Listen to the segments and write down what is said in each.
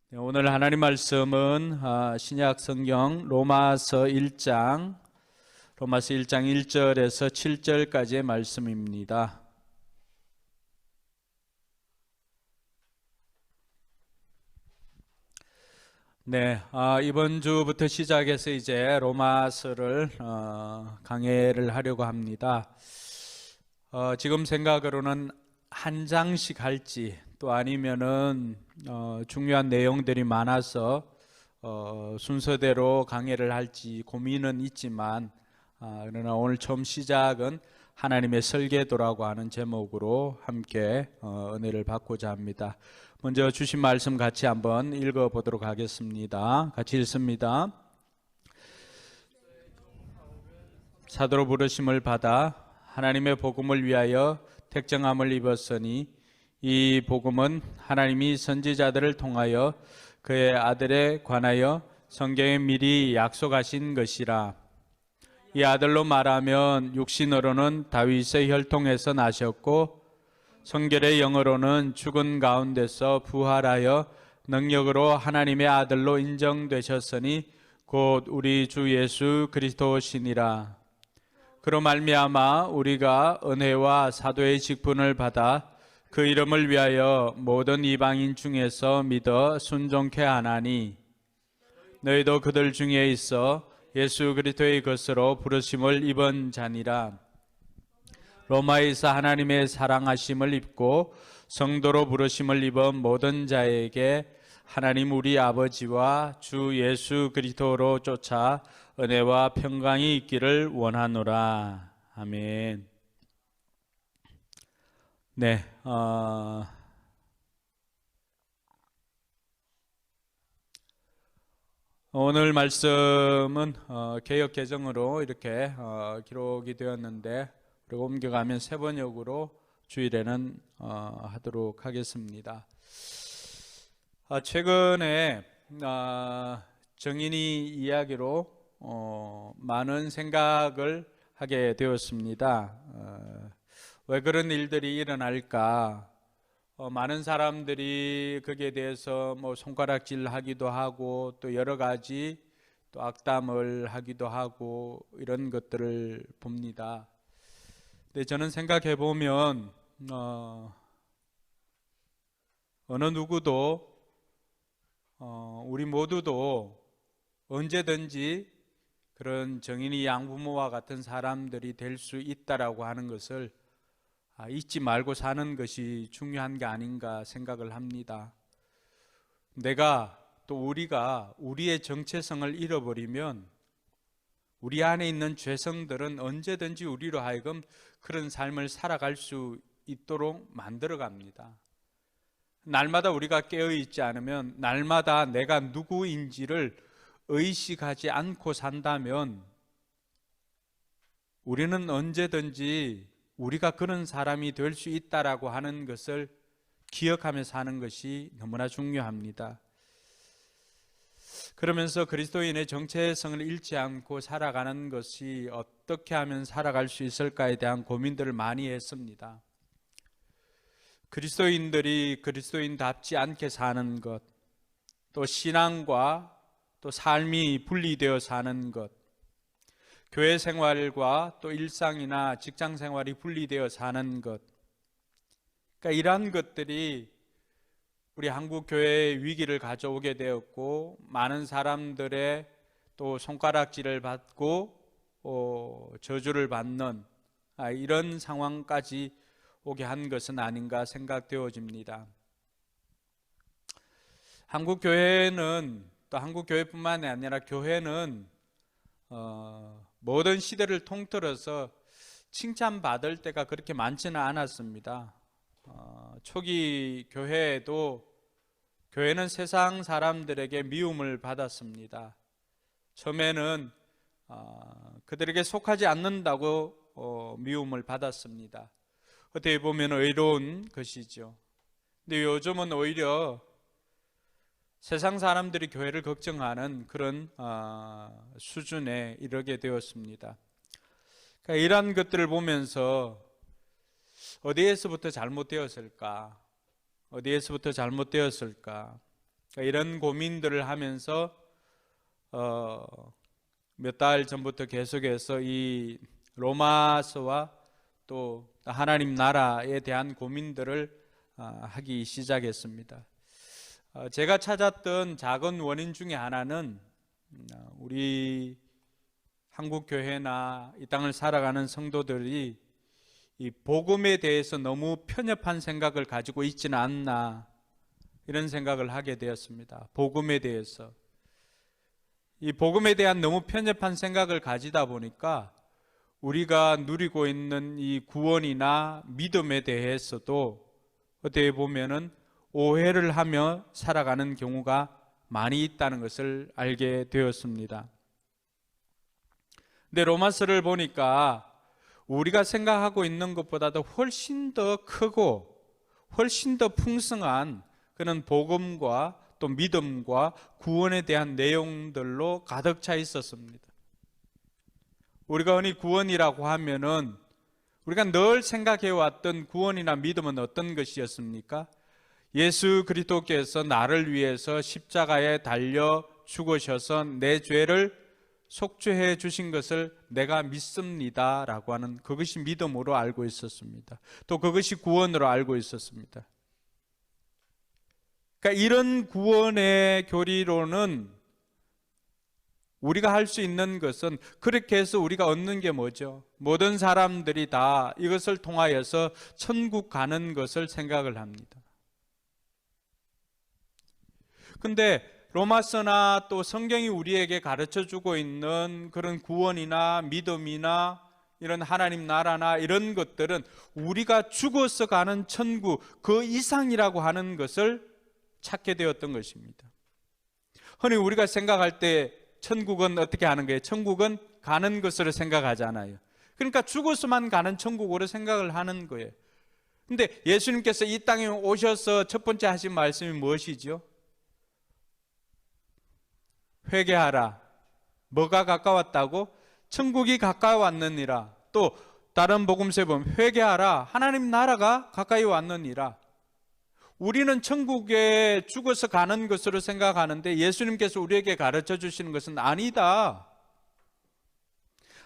네, 오늘 하나님 말씀은 신약 성경 로마서 1장 1절에서 7절까지의 말씀입니다. 네, 이번 주부터 시작해서 이제 로마서를 강해를 하려고 합니다. 지금 생각으로는 한 장씩 할지 또 아니면은 중요한 내용들이 많아서 순서대로 강해를 할지 고민은 있지만 그러나 오늘 처음 시작은 하나님의 설계도라고 하는 제목으로 함께 은혜를 받고자 합니다. 먼저 주신 말씀 같이 한번 읽어보도록 하겠습니다. 같이 읽습니다. 사도로 부르심을 받아 하나님의 복음을 위하여 택정함을 입었으니 이 복음은 하나님이 선지자들을 통하여 그의 아들에 관하여 성경에 미리 약속하신 것이라. 이 아들로 말하면 육신으로는 다윗의 혈통에서 나셨고 성결의 영으로는 죽은 가운데서 부활하여 능력으로 하나님의 아들로 인정되셨으니 곧 우리 주 예수 그리스도시니라. 그로 말미암아 우리가 은혜와 사도의 직분을 받아 그 이름을 위하여 모든 이방인 중에서 믿어 순종케 하나니 너희도 그들 중에 있어 예수 그리스도의 것으로 부르심을 입은 자니라. 로마에서 하나님의 사랑하심을 입고 성도로 부르심을 입은 모든 자에게 하나님 우리 아버지와 주 예수 그리스도로 쫓아 은혜와 평강이 있기를 원하노라. 아멘. 네, 오늘 말씀은 개역 개정으로 이렇게 기록이 되었는데 그리고 옮겨가면 세번역으로 주일에는 하도록 하겠습니다. 최근에 정인이 이야기로 많은 생각을 하게 되었습니다. 왜 그런 일들이 일어날까? 많은 사람들이 거기에 대해서 손가락질 하기도 하고 또 여러 가지 또 악담을 하기도 하고 이런 것들을 봅니다. 근데 저는 생각해 보면 어느 누구도 우리 모두도 언제든지 그런 정인이 양부모와 같은 사람들이 될 수 있다라고 하는 것을 잊지 말고 사는 것이 중요한 게 아닌가 생각을 합니다. 내가 또 우리가 우리의 정체성을 잃어버리면 우리 안에 있는 죄성들은 언제든지 우리로 하여금 그런 삶을 살아갈 수 있도록 만들어 갑니다. 날마다 우리가 깨어있지 않으면 날마다 내가 누구인지를 의식하지 않고 산다면 우리는 언제든지 우리가 그런 사람이 될 수 있다라고 하는 것을 기억하며 사는 것이 너무나 중요합니다. 그러면서 그리스도인의 정체성을 잃지 않고 살아가는 것이 어떻게 하면 살아갈 수 있을까에 대한 고민들을 많이 했습니다. 그리스도인들이 그리스도인답지 않게 사는 것, 또 신앙과 또 삶이 분리되어 사는 것, 교회 생활과 또 일상이나 직장 생활이 분리되어 사는 것, 그러니까 이러한 것들이 우리 한국 교회의 위기를 가져오게 되었고 많은 사람들의 또 손가락질을 받고 저주를 받는 이런 상황까지 오게 한 것은 아닌가 생각되어집니다. 한국 교회는 또 한국 교회뿐만이 아니라 교회는 모든 시대를 통틀어서 칭찬받을 때가 그렇게 많지는 않았습니다. 초기 교회에도 교회는 세상 사람들에게 미움을 받았습니다. 처음에는 그들에게 속하지 않는다고 미움을 받았습니다. 어떻게 보면 의로운 것이죠. 근데 요즘은 오히려 세상 사람들이 교회를 걱정하는 그런 수준에 이르게 되었습니다. 그러니까 이러한 것들을 보면서 어디에서부터 잘못되었을까? 이런 고민들을 하면서 몇 달 전부터 계속해서 이 로마서와 또 하나님 나라에 대한 고민들을 하기 시작했습니다. 제가 찾았던 작은 원인 중에 하나는 우리 한국 교회나 이 땅을 살아가는 성도들이 이 복음에 대해서 너무 편협한 생각을 가지고 있지는 않나, 이런 생각을 하게 되었습니다. 복음에 대해서. 이 복음에 대한 너무 편협한 생각을 가지다 보니까 우리가 누리고 있는 이 구원이나 믿음에 대해서도 어떻게 보면은 오해를 하며 살아가는 경우가 많이 있다는 것을 알게 되었습니다. 근데 로마서를 보니까 우리가 생각하고 있는 것보다도 훨씬 더 크고 훨씬 더 풍성한 그런 복음과 또 믿음과 구원에 대한 내용들로 가득 차 있었습니다. 우리가 흔히 구원이라고 하면은 우리가 늘 생각해 왔던 구원이나 믿음은 어떤 것이었습니까? 예수 그리스도께서 나를 위해서 십자가에 달려 죽으셔서 내 죄를 속죄해 주신 것을 내가 믿습니다 라고 하는, 그것이 믿음으로 알고 있었습니다. 또 그것이 구원으로 알고 있었습니다. 그러니까 이런 구원의 교리로는 우리가 할 수 있는 것은, 그렇게 해서 우리가 얻는 게 뭐죠? 모든 사람들이 다 이것을 통하여서 천국 가는 것을 생각을 합니다. 근데 로마서나 또 성경이 우리에게 가르쳐주고 있는 그런 구원이나 믿음이나 이런 하나님 나라나 이런 것들은 우리가 죽어서 가는 천국 그 이상이라고 하는 것을 찾게 되었던 것입니다. 흔히 우리가 생각할 때 천국은 어떻게 하는 거예요? 천국은 가는 것으로 생각하잖아요. 그러니까 죽어서만 가는 천국으로 생각을 하는 거예요. 근데 예수님께서 이 땅에 오셔서 첫 번째 하신 말씀이 무엇이죠? 회개하라. 뭐가 가까웠다고? 천국이 가까워왔느니라. 또 다른 복음서에 보면 회개하라. 하나님 나라가 가까이 왔느니라. 우리는 천국에 죽어서 가는 것으로 생각하는데 예수님께서 우리에게 가르쳐 주시는 것은 아니다.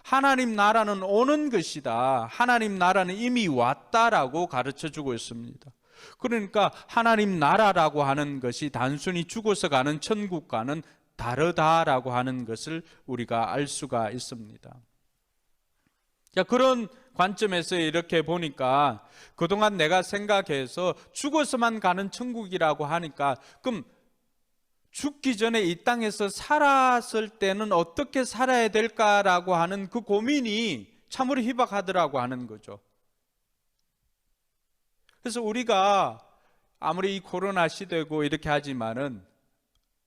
하나님 나라는 오는 것이다. 하나님 나라는 이미 왔다라고 가르쳐 주고 있습니다. 그러니까 하나님 나라라고 하는 것이 단순히 죽어서 가는 천국과는 다르다라고 하는 것을 우리가 알 수가 있습니다. 자, 그런 관점에서 이렇게 보니까 그동안 내가 생각해서 죽어서만 가는 천국이라고 하니까, 그럼 죽기 전에 이 땅에서 살았을 때는 어떻게 살아야 될까라고 하는 그 고민이 참으로 희박하더라고 하는 거죠. 그래서 우리가 아무리 이 코로나 시대고 이렇게 하지만은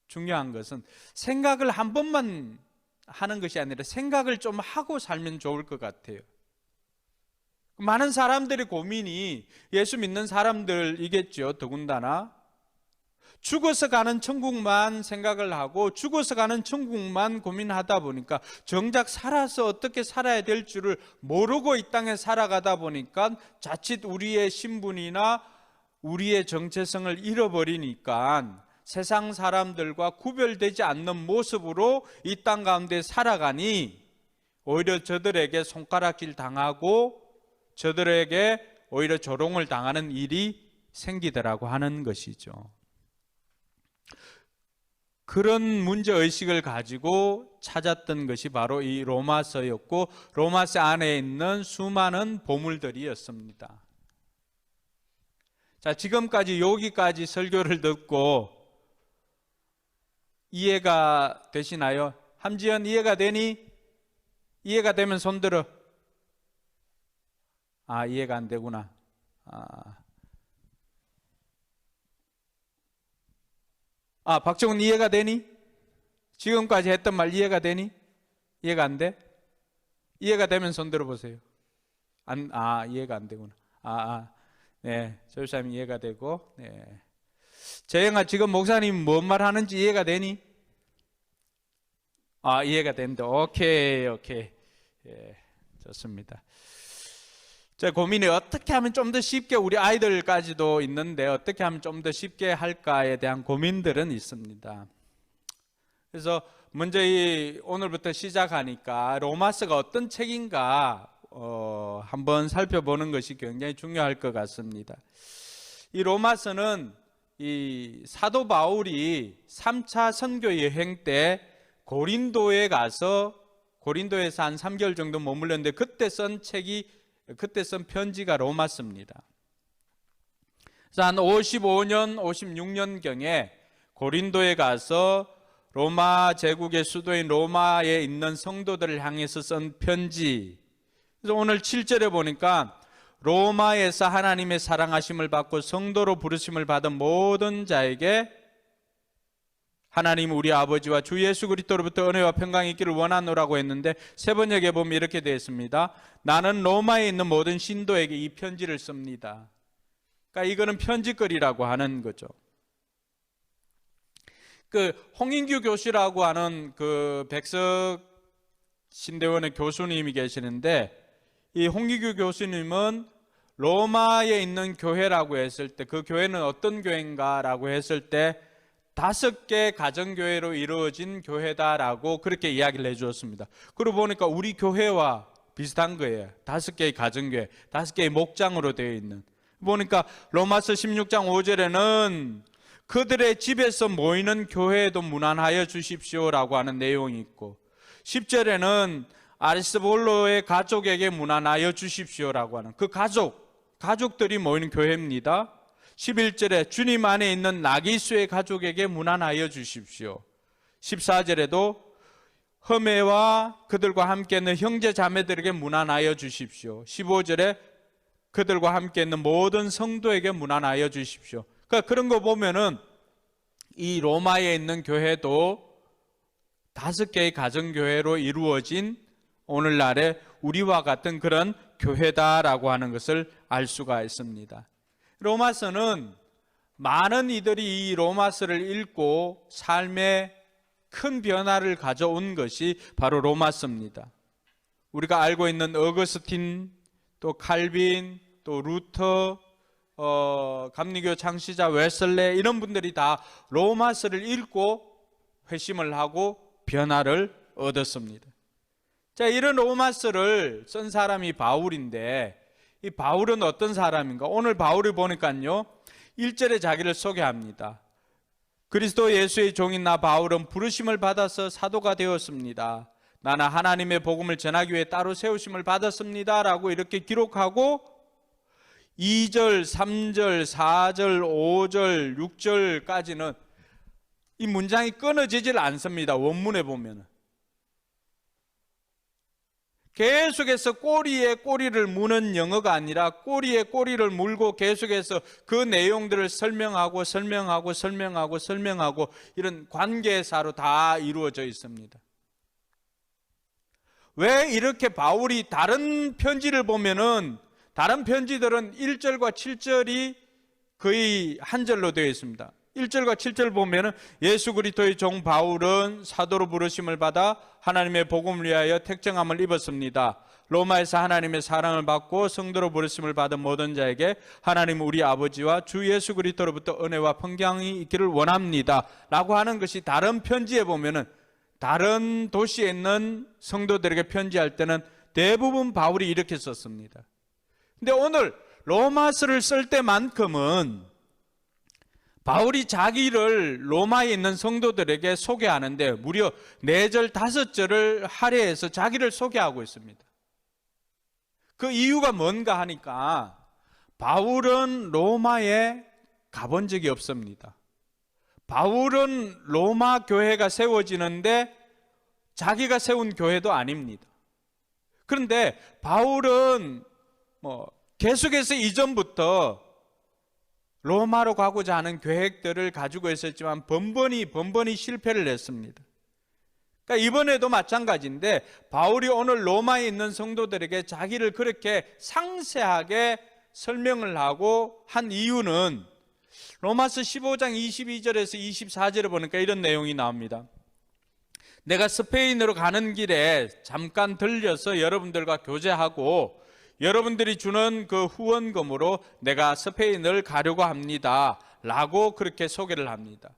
중요한 것은 생각을 한 번만 하는 것이 아니라 생각을 좀 하고 살면 좋을 것 같아요. 많은 사람들의 고민이 예수 믿는 사람들이겠죠. 더군다나 죽어서 가는 천국만 생각을 하고 죽어서 가는 천국만 고민하다 보니까 정작 살아서 어떻게 살아야 될 줄을 모르고 이 땅에 살아가다 보니까 자칫 우리의 신분이나 우리의 정체성을 잃어버리니까 세상 사람들과 구별되지 않는 모습으로 이 땅 가운데 살아가니 오히려 저들에게 손가락질 당하고 저들에게 오히려 조롱을 당하는 일이 생기더라고 하는 것이죠. 그런 문제의식을 가지고 찾았던 것이 바로 이 로마서였고, 로마서 안에 있는 수많은 보물들이었습니다. 자, 지금까지 여기까지 설교를 듣고 이해가 되시나요? 함지연, 이해가 되니? 이해가 되면 손 들어. 아, 이해가 안 되구나. 박정훈, 이해가 되니? 지금까지 했던 말 이해가 되니? 이해가 안 돼? 이해가 되면 손 들어보세요. 이해가 안 되구나. 네, 조사님 이해가 되고, 네. 재영아, 지금 목사님 뭔 말 하는지 이해가 되니? 이해가 된다. 오케이. 예, 좋습니다. 제 고민이 어떻게 하면 좀 더 쉽게, 우리 아이들까지도 있는데 어떻게 하면 좀 더 쉽게 할까에 대한 고민들은 있습니다. 그래서 먼저 오늘부터 시작하니까 로마서가 어떤 책인가 한번 살펴보는 것이 굉장히 중요할 것 같습니다. 이 로마서는 이 사도 바울이 3차 선교 여행 때 고린도에서 한 3개월 정도 머물렀는데 그때 쓴 편지가 로마서입니다. 그래서 한 55년, 56년경에 고린도에 가서 로마 제국의 수도인 로마에 있는 성도들을 향해서 쓴 편지. 그래서 오늘 7절에 보니까 로마에서 하나님의 사랑하심을 받고 성도로 부르심을 받은 모든 자에게 하나님 우리 아버지와 주 예수 그리스도로부터 은혜와 평강이 있기를 원하노라고 했는데 세 번역에 보면 이렇게 되어 있습니다. 나는 로마에 있는 모든 신도에게 이 편지를 씁니다. 그러니까 이거는 편지거리라고 하는 거죠. 그 홍인규 교수라고 하는 그 백석 신대원의 교수님이 계시는데, 이 홍인규 교수님은 로마에 있는 교회라고 했을 때, 그 교회는 어떤 교회인가라고 했을 때 5개 가정교회로 이루어진 교회다라고 그렇게 이야기를 해주었습니다. 그러고 보니까 우리 교회와 비슷한 거예요. 5개의 가정교회, 5개의 목장으로 되어 있는. 보니까 로마서 16장 5절에는 그들의 집에서 모이는 교회에도 문안하여 주십시오라고 하는 내용이 있고, 10절에는 아리스볼로의 가족에게 문안하여 주십시오라고 하는 그 가족들이 모이는 교회입니다. 11절에 주님 안에 있는 나기수의 가족에게 문안하여 주십시오. 14절에도 허메와 그들과 함께 있는 형제 자매들에게 문안하여 주십시오. 15절에 그들과 함께 있는 모든 성도에게 문안하여 주십시오. 그러니까 그런 거 보면은 이 로마에 있는 교회도 5개의 가정교회로 이루어진 오늘날의 우리와 같은 그런 교회다라고 하는 것을 알 수가 있습니다. 로마서는 많은 이들이 이 로마서를 읽고 삶에 큰 변화를 가져온 것이 바로 로마서입니다. 우리가 알고 있는 어거스틴, 또 칼빈, 또 루터, 감리교 창시자 웨슬레, 이런 분들이 다 로마서를 읽고 회심을 하고 변화를 얻었습니다. 자, 이런 로마서를 쓴 사람이 바울인데, 이 바울은 어떤 사람인가? 오늘 바울을 보니까요, 1절에 자기를 소개합니다. 그리스도 예수의 종인 나 바울은 부르심을 받아서 사도가 되었습니다. 나는 하나님의 복음을 전하기 위해 따로 세우심을 받았습니다 라고 이렇게 기록하고 2절, 3절, 4절, 5절, 6절까지는 이 문장이 끊어지질 않습니다. 원문에 보면 계속해서 꼬리에 꼬리를 무는 영어가 아니라 꼬리에 꼬리를 물고 계속해서 그 내용들을 설명하고 이런 관계사로 다 이루어져 있습니다. 왜 이렇게 바울이 다른 편지를 보면은 다른 편지들은 1절과 7절이 거의 한 절로 되어 있습니다. 1절과 7절 보면은 예수 그리스도의 종 바울은 사도로 부르심을 받아 하나님의 복음을 위하여 택정함을 입었습니다. 로마에서 하나님의 사랑을 받고 성도로 부르심을 받은 모든 자에게 하나님 우리 아버지와 주 예수 그리스도로부터 은혜와 평강이 있기를 원합니다 라고 하는 것이 다른 편지에 보면은, 다른 도시에 있는 성도들에게 편지할 때는 대부분 바울이 이렇게 썼습니다. 근데 오늘 로마서를 쓸 때만큼은 바울이 자기를 로마에 있는 성도들에게 소개하는데 무려 4절, 5절을 할애해서 자기를 소개하고 있습니다. 그 이유가 뭔가 하니까 바울은 로마에 가본 적이 없습니다. 바울은 로마 교회가 세워지는데 자기가 세운 교회도 아닙니다. 그런데 바울은 계속해서 이전부터 로마로 가고자 하는 계획들을 가지고 있었지만 번번이 실패를 했습니다. 그러니까 이번에도 마찬가지인데 바울이 오늘 로마에 있는 성도들에게 자기를 그렇게 상세하게 설명을 하고 한 이유는 로마서 15장 22절에서 24절에 보니까 이런 내용이 나옵니다. 내가 스페인으로 가는 길에 잠깐 들려서 여러분들과 교제하고 여러분들이 주는 그 후원금으로 내가 스페인을 가려고 합니다 라고 그렇게 소개를 합니다.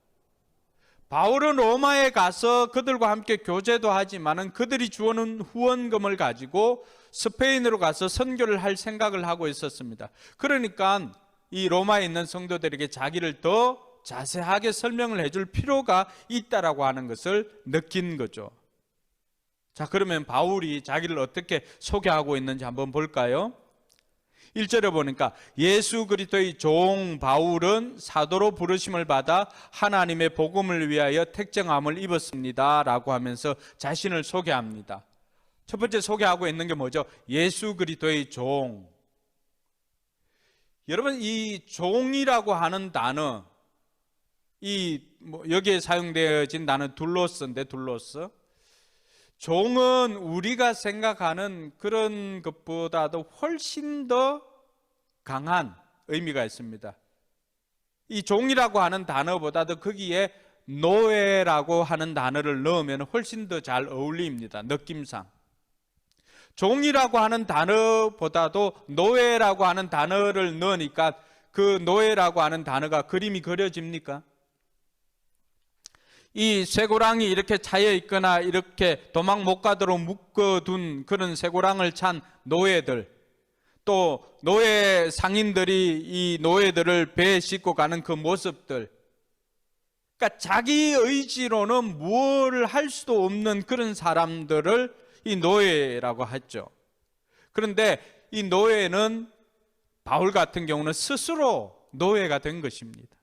바울은 로마에 가서 그들과 함께 교제도 하지만은 그들이 주어는 후원금을 가지고 스페인으로 가서 선교를 할 생각을 하고 있었습니다. 그러니까 이 로마에 있는 성도들에게 자기를 더 자세하게 설명을 해줄 필요가 있다라고 하는 것을 느낀 거죠. 자, 그러면 바울이 자기를 어떻게 소개하고 있는지 한번 볼까요? 1절에 보니까 예수 그리스도의 종 바울은 사도로 부르심을 받아 하나님의 복음을 위하여 택정함을 입었습니다 라고 하면서 자신을 소개합니다. 첫 번째 소개하고 있는 게 뭐죠? 예수 그리스도의 종. 여러분, 이 종이라고 하는 단어, 여기에 사용되어진 단어 둘로스인데, 둘로스. 종은 우리가 생각하는 그런 것보다도 훨씬 더 강한 의미가 있습니다. 이 종이라고 하는 단어보다도 거기에 노예라고 하는 단어를 넣으면 훨씬 더 잘 어울립니다. 느낌상. 종이라고 하는 단어보다도 노예라고 하는 단어를 넣으니까 그 노예라고 하는 단어가 그림이 그려집니까? 이 쇠고랑이 이렇게 차여 있거나 이렇게 도망 못 가도록 묶어둔 그런 쇠고랑을 찬 노예들, 또 노예 상인들이 이 노예들을 배에 싣고 가는 그 모습들, 그러니까 자기 의지로는 무엇을 할 수도 없는 그런 사람들을 이 노예라고 했죠. 그런데 이 노예는 바울 같은 경우는 스스로 노예가 된 것입니다.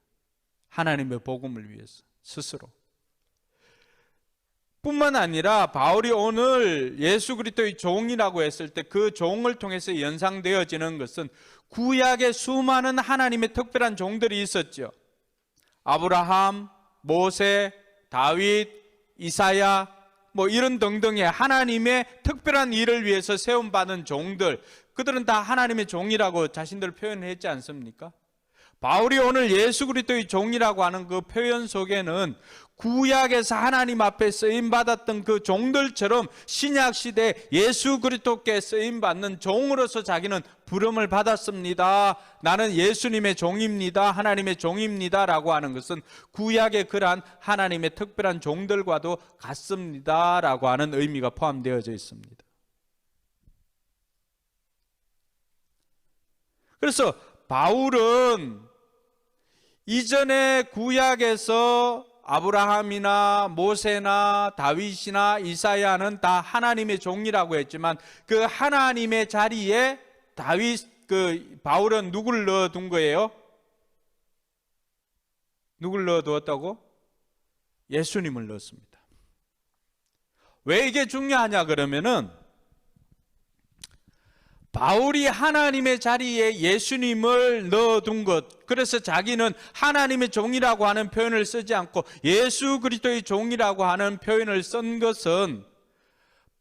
하나님의 복음을 위해서 스스로. 뿐만 아니라 바울이 오늘 예수 그리스도의 종이라고 했을 때 그 종을 통해서 연상되어지는 것은 구약의 수많은 하나님의 특별한 종들이 있었죠. 아브라함, 모세, 다윗, 이사야, 이런 등등의 하나님의 특별한 일을 위해서 세움받은 종들, 그들은 다 하나님의 종이라고 자신들을 표현했지 않습니까? 바울이 오늘 예수 그리스도의 종이라고 하는 그 표현 속에는 구약에서 하나님 앞에 쓰임받았던 그 종들처럼 신약시대 예수 그리스도께 쓰임받는 종으로서 자기는 부름을 받았습니다. 나는 예수님의 종입니다. 하나님의 종입니다 라고 하는 것은 구약의 그러한 하나님의 특별한 종들과도 같습니다 라고 하는 의미가 포함되어져 있습니다. 그래서 바울은 이전에 구약에서 아브라함이나 모세나 다윗이나 이사야는 다 하나님의 종이라고 했지만 그 하나님의 자리에 바울은 누구를 넣어둔 거예요? 누구를 넣어두었다고? 예수님을 넣었습니다. 왜 이게 중요하냐 그러면은 바울이 하나님의 자리에 예수님을 넣어둔 것, 그래서 자기는 하나님의 종이라고 하는 표현을 쓰지 않고 예수 그리스도의 종이라고 하는 표현을 쓴 것은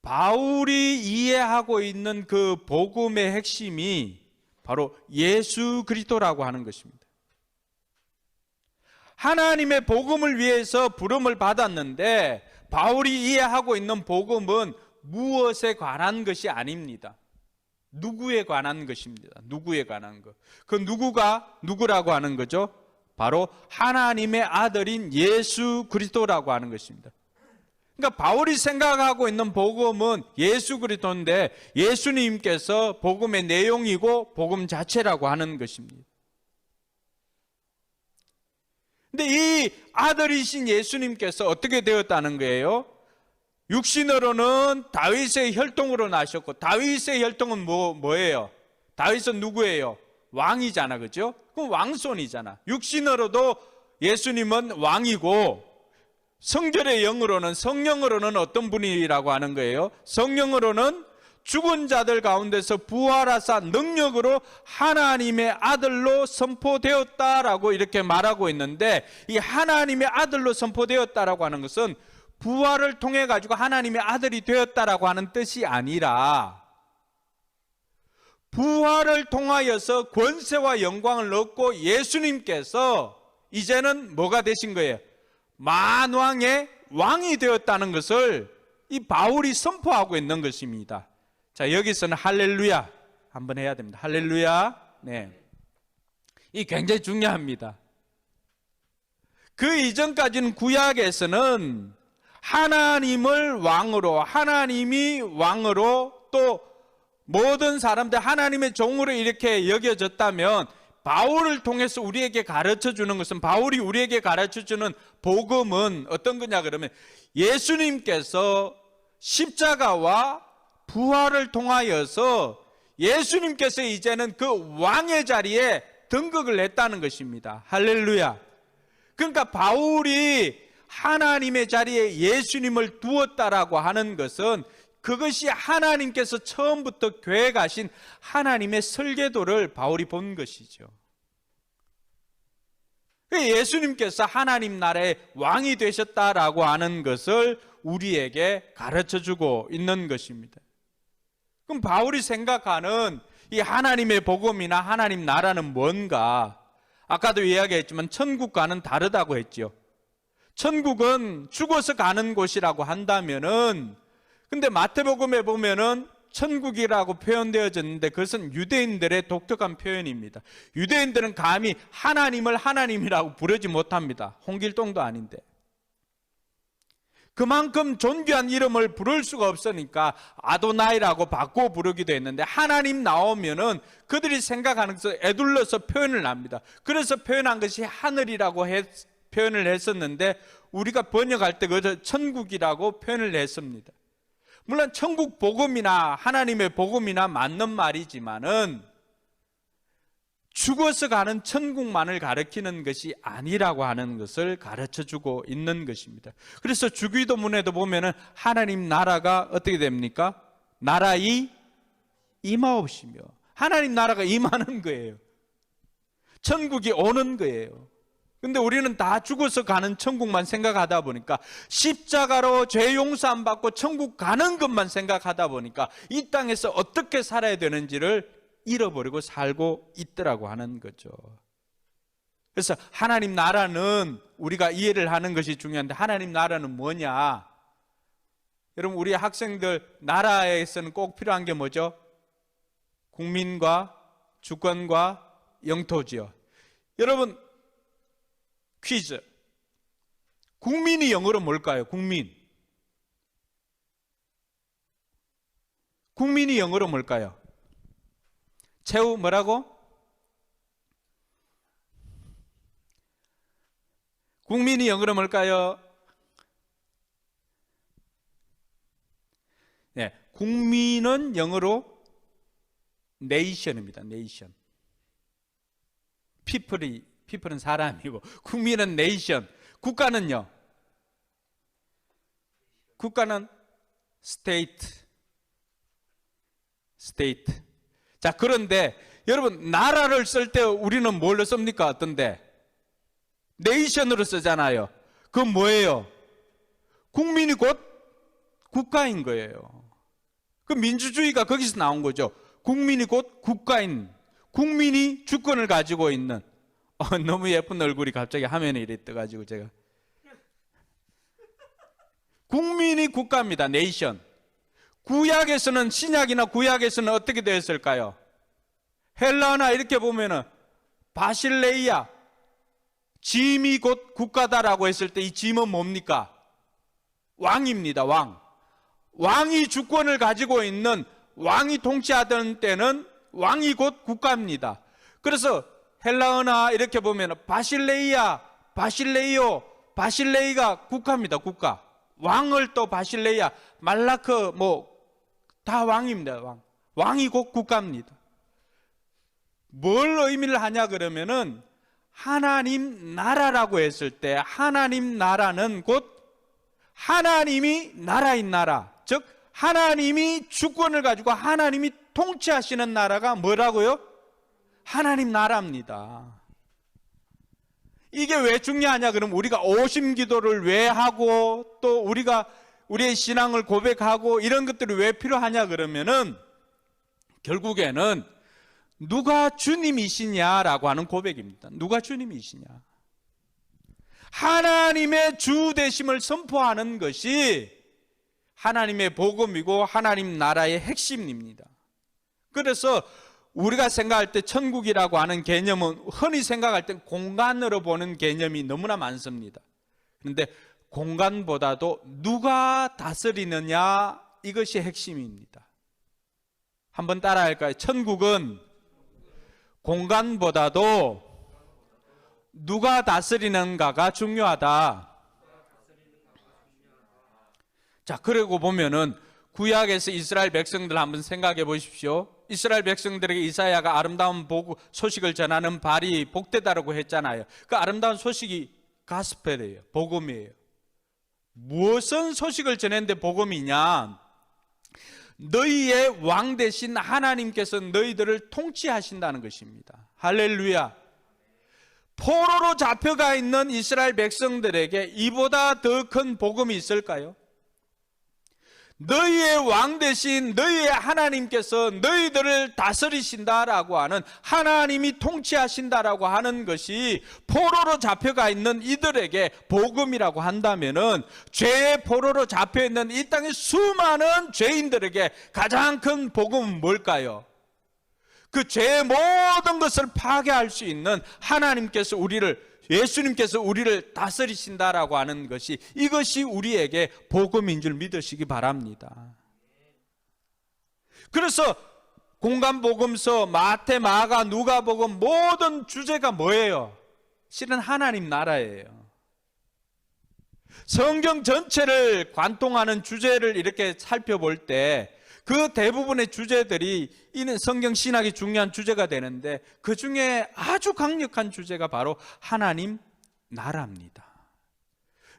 바울이 이해하고 있는 그 복음의 핵심이 바로 예수 그리스도라고 하는 것입니다. 하나님의 복음을 위해서 부름을 받았는데 바울이 이해하고 있는 복음은 무엇에 관한 것이 아닙니다. 누구에 관한 것입니다. 누구에 관한 것. 그 누구가 누구라고 하는 거죠? 바로 하나님의 아들인 예수 그리스도라고 하는 것입니다. 그러니까 바울이 생각하고 있는 복음은 예수 그리스도인데 예수님께서 복음의 내용이고 복음 자체라고 하는 것입니다. 근데 이 아들이신 예수님께서 어떻게 되었다는 거예요? 육신으로는 다윗의 혈통으로 나셨고, 다윗의 혈통은 뭐예요? 다윗은 누구예요? 왕이잖아, 그죠? 그럼 왕손이잖아. 육신으로도 예수님은 왕이고, 성결의 영으로는, 성령으로는 어떤 분이라고 하는 거예요? 성령으로는 죽은 자들 가운데서 부활하사 능력으로 하나님의 아들로 선포되었다라고 이렇게 말하고 있는데, 이 하나님의 아들로 선포되었다라고 하는 것은 부활을 통해 가지고 하나님의 아들이 되었다라고 하는 뜻이 아니라 부활을 통하여서 권세와 영광을 얻고 예수님께서 이제는 뭐가 되신 거예요? 만왕의 왕이 되었다는 것을 이 바울이 선포하고 있는 것입니다. 자, 여기서는 할렐루야, 한번 해야 됩니다. 할렐루야. 네. 이 굉장히 중요합니다. 그 이전까지는 구약에서는 하나님을 왕으로, 하나님이 왕으로, 또 모든 사람들 하나님의 종으로 이렇게 여겨졌다면, 바울을 통해서 우리에게 가르쳐 주는 것은, 바울이 우리에게 가르쳐 주는 복음은 어떤 거냐 그러면, 예수님께서 십자가와 부활을 통하여서 예수님께서 이제는 그 왕의 자리에 등극을 했다는 것입니다. 할렐루야. 그러니까 바울이 하나님의 자리에 예수님을 두었다라고 하는 것은, 그것이 하나님께서 처음부터 계획하신 하나님의 설계도를 바울이 본 것이죠. 예수님께서 하나님 나라의 왕이 되셨다라고 하는 것을 우리에게 가르쳐주고 있는 것입니다. 그럼 바울이 생각하는 이 하나님의 복음이나 하나님 나라는 뭔가? 아까도 이야기했지만 천국과는 다르다고 했죠. 천국은 죽어서 가는 곳이라고 한다면은, 근데 마태복음에 보면은 천국이라고 표현되어졌는데 그것은 유대인들의 독특한 표현입니다. 유대인들은 감히 하나님을 하나님이라고 부르지 못합니다. 홍길동도 아닌데. 그만큼 존귀한 이름을 부를 수가 없으니까 아도나이라고 바꿔 부르기도 했는데, 하나님 나오면은 그들이 생각하는 것을 에둘러서 표현을 합니다. 그래서 표현한 것이 하늘이라고 표현을 했었는데, 우리가 번역할 때 그저 천국이라고 표현을 했습니다. 물론 천국 복음이나 하나님의 복음이나 맞는 말이지만은 죽어서 가는 천국만을 가리키는 것이 아니라고 하는 것을 가르쳐주고 있는 것입니다. 그래서 주기도문에도 보면은 하나님 나라가 어떻게 됩니까? 나라이 임하옵시며, 하나님 나라가 임하는 거예요. 천국이 오는 거예요. 근데 우리는 다 죽어서 가는 천국만 생각하다 보니까, 십자가로 죄 용서안 받고 천국 가는 것만 생각하다 보니까 이 땅에서 어떻게 살아야 되는지를 잃어버리고 살고 있더라고 하는 거죠. 그래서 하나님 나라는 우리가 이해를 하는 것이 중요한데, 하나님 나라는 뭐냐? 여러분, 우리 학생들 나라에서는 꼭 필요한 게 뭐죠? 국민과 주권과 영토지요. 여러분, 퀴즈. 국민이 영어로 뭘까요? 국민. 국민이 영어로 뭘까요? 최후 뭐라고? 국민이 영어로 뭘까요? 네, 국민은 영어로 nation입니다. nation. people은 사람이고, 국민은 nation. 국가는요? 국가는 state. 자, 그런데 여러분, 나라를 쓸 때 우리는 뭘로 씁니까? 어떤데? 네이션으로 쓰잖아요. 그건 뭐예요? 국민이 곧 국가인 거예요. 그 민주주의가 거기서 나온 거죠. 국민이 곧 국가인, 국민이 주권을 가지고 있는. 너무 예쁜 얼굴이 갑자기 화면에 이래 떠가지고 제가. 국민이 국가입니다. 네이션. 구약에서는, 신약이나 구약에서는 어떻게 되었을까요? 헬라나 이렇게 보면은 바실레이아, 짐이 곧 국가다라고 했을 때 이 짐은 뭡니까? 왕입니다. 왕이 주권을 가지고 있는, 왕이 통치하던 때는 왕이 곧 국가입니다. 그래서 헬라어나 이렇게 보면 바실레이아, 바실레이오, 바실레이가 국가입니다. 국가. 왕을 또 바실레이아, 말라크 다 왕입니다. 왕이 곧 국가입니다. 뭘 의미를 하냐 그러면은, 하나님 나라라고 했을 때 하나님 나라는 곧 하나님이 나라인 나라, 즉 하나님이 주권을 가지고 하나님이 통치하시는 나라가 뭐라고요? 하나님 나라입니다. 이게 왜 중요하냐 그러면, 우리가 오심기도를 왜 하고 또 우리가 우리의 신앙을 고백하고 이런 것들이 왜 필요하냐 그러면은, 결국에는 누가 주님이시냐라고 하는 고백입니다. 누가 주님이시냐, 하나님의 주 되심을 선포하는 것이 하나님의 복음이고 하나님 나라의 핵심입니다. 그래서 우리가 생각할 때 천국이라고 하는 개념은 흔히 생각할 때 공간으로 보는 개념이 너무나 많습니다. 그런데 공간보다도 누가 다스리느냐, 이것이 핵심입니다. 한번 따라 할까요? 천국은 공간보다도 누가 다스리는가가 중요하다. 자, 그러고 보면은 구약에서 이스라엘 백성들 한번 생각해 보십시오. 이스라엘 백성들에게 이사야가 아름다운 소식을 전하는 발이 복되다라고 했잖아요. 그 아름다운 소식이 가스펠이에요. 복음이에요. 무엇은 소식을 전했는데 복음이냐? 너희의 왕 되신 하나님께서 너희들을 통치하신다는 것입니다. 할렐루야. 포로로 잡혀가 있는 이스라엘 백성들에게 이보다 더 큰 복음이 있을까요? 너희의 왕 되신 너희의 하나님께서 너희들을 다스리신다라고 하는, 하나님이 통치하신다라고 하는 것이 포로로 잡혀가 있는 이들에게 복음이라고 한다면은, 죄의 포로로 잡혀 있는 이 땅의 수많은 죄인들에게 가장 큰 복음은 뭘까요? 그 죄의 모든 것을 파괴할 수 있는 하나님께서 예수님께서 우리를 다스리신다라고 하는 것이, 이것이 우리에게 복음인 줄 믿으시기 바랍니다. 그래서 공간복음서, 마태, 마가, 누가복음 모든 주제가 뭐예요? 실은 하나님 나라예요. 성경 전체를 관통하는 주제를 이렇게 살펴볼 때 그 대부분의 주제들이 이는 성경 신학이 중요한 주제가 되는데, 그 중에 아주 강력한 주제가 바로 하나님 나라입니다.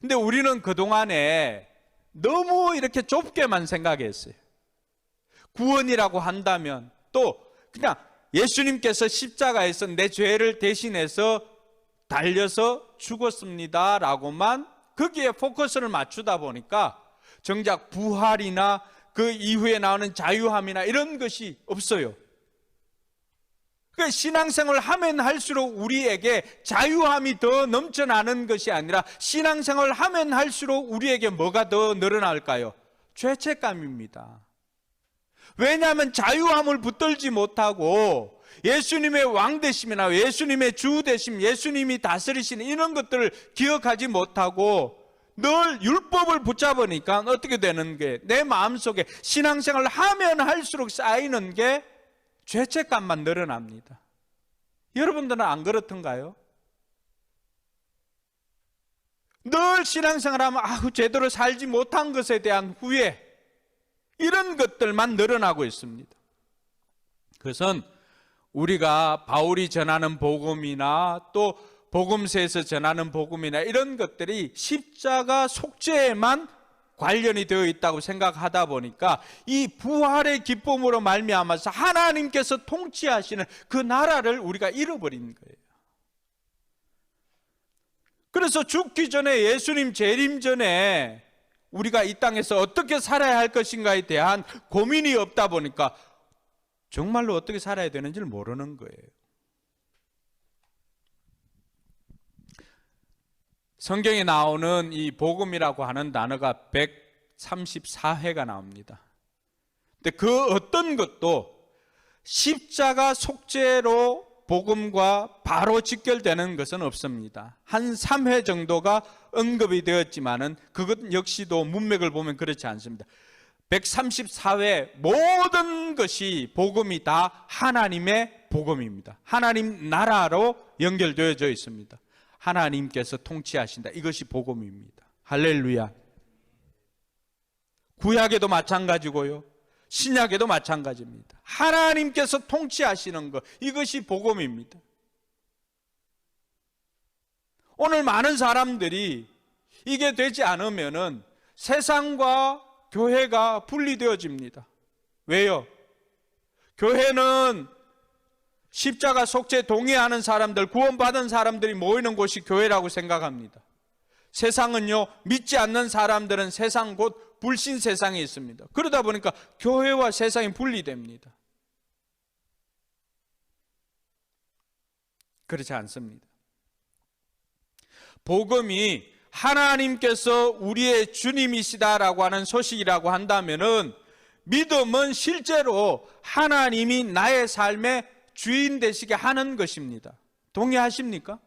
근데 우리는 그동안에 너무 이렇게 좁게만 생각했어요. 구원이라고 한다면 또 그냥 예수님께서 십자가에서 내 죄를 대신해서 달려서 죽었습니다 라고만 거기에 포커스를 맞추다 보니까 정작 부활이나 그 이후에 나오는 자유함이나 이런 것이 없어요. 그러니까 신앙생활을 하면 할수록 우리에게 자유함이 더 넘쳐나는 것이 아니라, 신앙생활을 하면 할수록 우리에게 뭐가 더 늘어날까요? 죄책감입니다. 왜냐하면 자유함을 붙들지 못하고 예수님의 왕 되심이나 예수님의 주 되심, 예수님이 다스리시는 이런 것들을 기억하지 못하고 늘 율법을 붙잡으니까 어떻게 되는 게, 내 마음속에 신앙생활을 하면 할수록 쌓이는 게 죄책감만 늘어납니다. 여러분들은 안 그렇던가요? 늘 신앙생활하면 제대로 살지 못한 것에 대한 후회, 이런 것들만 늘어나고 있습니다. 그것은 우리가 바울이 전하는 복음이나 또 복음서에서 전하는 복음이나 이런 것들이 십자가 속죄에만 관련이 되어 있다고 생각하다 보니까 이 부활의 기쁨으로 말미암아서 하나님께서 통치하시는 그 나라를 우리가 잃어버린 거예요. 그래서 죽기 전에, 예수님 재림 전에 우리가 이 땅에서 어떻게 살아야 할 것인가에 대한 고민이 없다 보니까 정말로 어떻게 살아야 되는지를 모르는 거예요. 성경에 나오는 이 복음이라고 하는 단어가 134회가 나옵니다. 근데 그 어떤 것도 십자가 속죄로 복음과 바로 직결되는 것은 없습니다. 한 3회 정도가 언급이 되었지만은 그것 역시도 문맥을 보면 그렇지 않습니다. 134회 모든 것이 복음이 다 하나님의 복음입니다. 하나님 나라로 연결되어져 있습니다. 하나님께서 통치하신다. 이것이 복음입니다. 할렐루야. 구약에도 마찬가지고요, 신약에도 마찬가지입니다. 하나님께서 통치하시는 것, 이것이 복음입니다. 오늘 많은 사람들이 이게 되지 않으면은 세상과 교회가 분리되어집니다. 왜요? 교회는 십자가 속죄 동의하는 사람들, 구원받은 사람들이 모이는 곳이 교회라고 생각합니다. 세상은요, 믿지 않는 사람들은 세상 곧 불신 세상에 있습니다. 그러다 보니까 교회와 세상이 분리됩니다. 그렇지 않습니다. 복음이 하나님께서 우리의 주님이시다라고 하는 소식이라고 한다면은 믿음은 실제로 하나님이 나의 삶의 주인 되시게 하는 것입니다. 동의하십니까?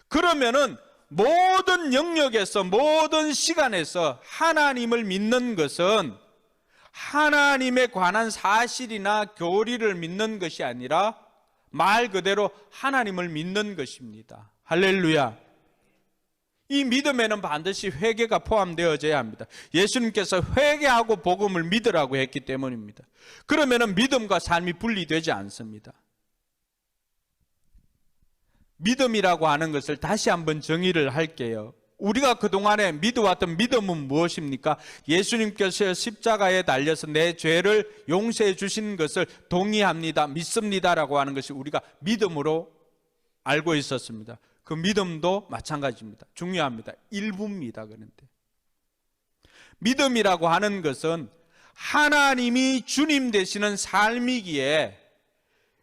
그러면은 모든 영역에서, 모든 시간에서 하나님을 믿는 것은 하나님에 관한 사실이나 교리를 믿는 것이 아니라 말 그대로 하나님을 믿는 것입니다. 할렐루야. 이 믿음에는 반드시 회개가 포함되어져야 합니다. 예수님께서 회개하고 복음을 믿으라고 했기 때문입니다. 그러면은 믿음과 삶이 분리되지 않습니다. 믿음이라고 하는 것을 다시 한번 정의를 할게요. 우리가 그동안에 믿어왔던 믿음은 무엇입니까? 예수님께서 십자가에 달려서 내 죄를 용서해 주신 것을 동의합니다, 믿습니다라고 하는 것이 우리가 믿음으로 알고 있었습니다. 그 믿음도 마찬가지입니다. 중요합니다. 일부입니다. 그런데 믿음이라고 하는 것은 하나님이 주님 되시는 삶이기에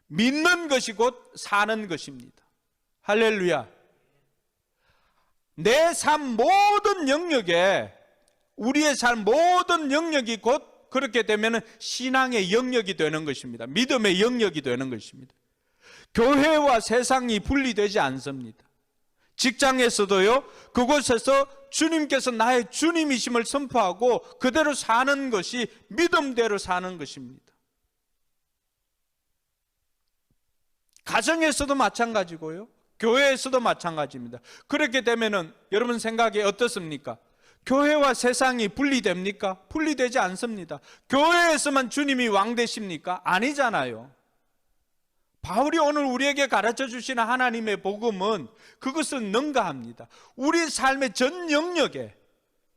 믿는 것이 곧 사는 것입니다. 할렐루야. 내 삶 모든 영역에, 우리의 삶 모든 영역이 곧 그렇게 되면 신앙의 영역이 되는 것입니다. 믿음의 영역이 되는 것입니다. 교회와 세상이 분리되지 않습니다. 직장에서도요, 그곳에서 주님께서 나의 주님이심을 선포하고 그대로 사는 것이 믿음대로 사는 것입니다. 가정에서도 마찬가지고요, 교회에서도 마찬가지입니다. 그렇게 되면은 여러분 생각이 어떻습니까? 교회와 세상이 분리됩니까? 분리되지 않습니다. 교회에서만 주님이 왕 되십니까? 아니잖아요. 바울이 오늘 우리에게 가르쳐 주시는 하나님의 복음은 그것을 능가합니다. 우리 삶의 전 영역에,